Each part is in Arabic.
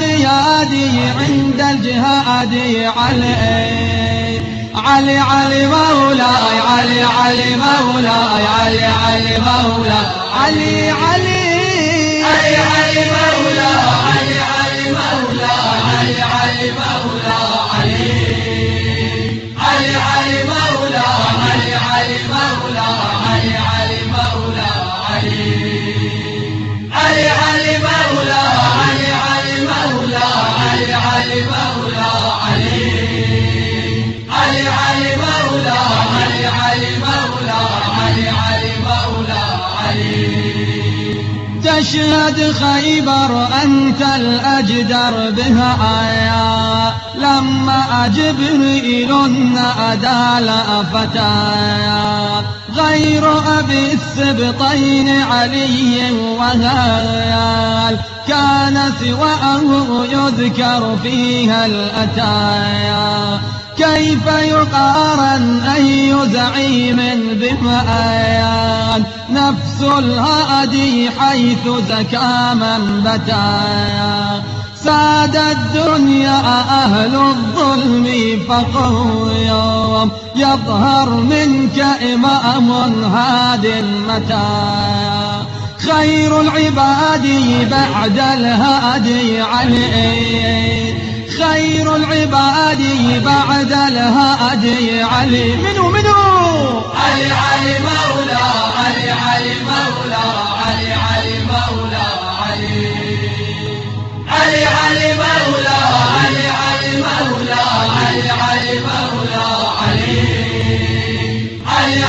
قيادي عند الجهاد علي علي علي مولاي علي علي مولاي علي علي مولاي علي علي علي علي مولاي علي علي مولاي علي علي مولاي علي علي مولاي علي علي مولاي علي علي مولاي علي علي مولاي علي مولاي علي علي مولاي علي علي مولاي علي مولاي علي مولاي تشهد خيبر أنت الأجدر بها آيا لما جبريل نادى لا فتايا غير أبي السبطين علي وهيال كان سواه يذكر فيها الأتايا كيف يقارن أي زعيم بمآيان نفس الهادي حيث زكى من بتايا ساد الدنيا أهل الظلم فقوم يظهر منك إمام هاد متايا خير العباد بعد الهادي علي خير العباد بعد الهادي علي منو علي علي مولا علي علي مولا علي علي مولا علي علي مولا علي علي مولا علي علي مولا علي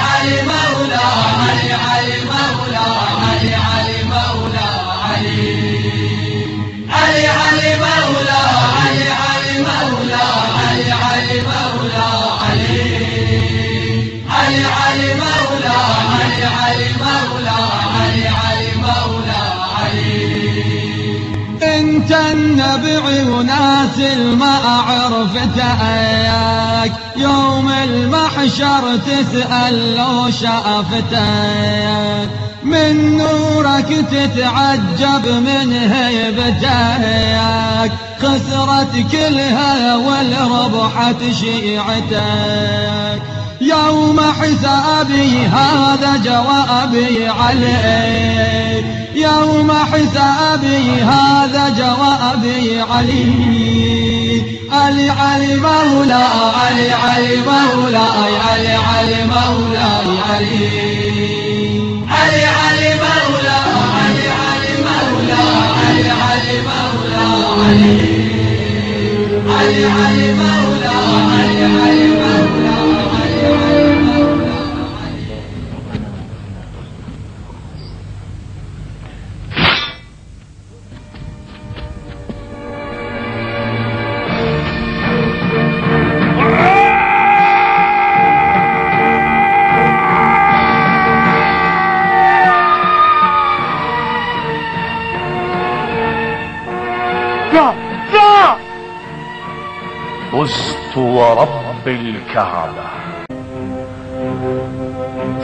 علي مولا علي علي مولا علي علي مولا علي علي مولا علي علي مولا علي علي مولا علي علي مولا علي علي مولا علي علي مولا انت النبع وناس ما عرفت اياك يوم المحشر تسأل لو شافتك من نورك تتعجب من هيبتك خسرت كلها والربحت شيعتك يوم حسابي هذا جوابي عليك يوم حسابي هذا جوابي علي علي علي مولا علي علي مولا علي علي مولا علي علي علي مولا علي علي مولا علي علي مولا علي علي مولا علي علي مولا فزت ورب الكعبة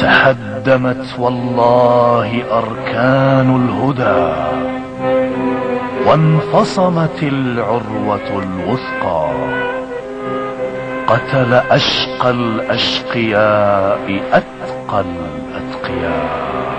تهدمت والله أركان الهدى وانفصمت العروة الوثقى قتل أشقى الأشقياء أتقى الأتقياء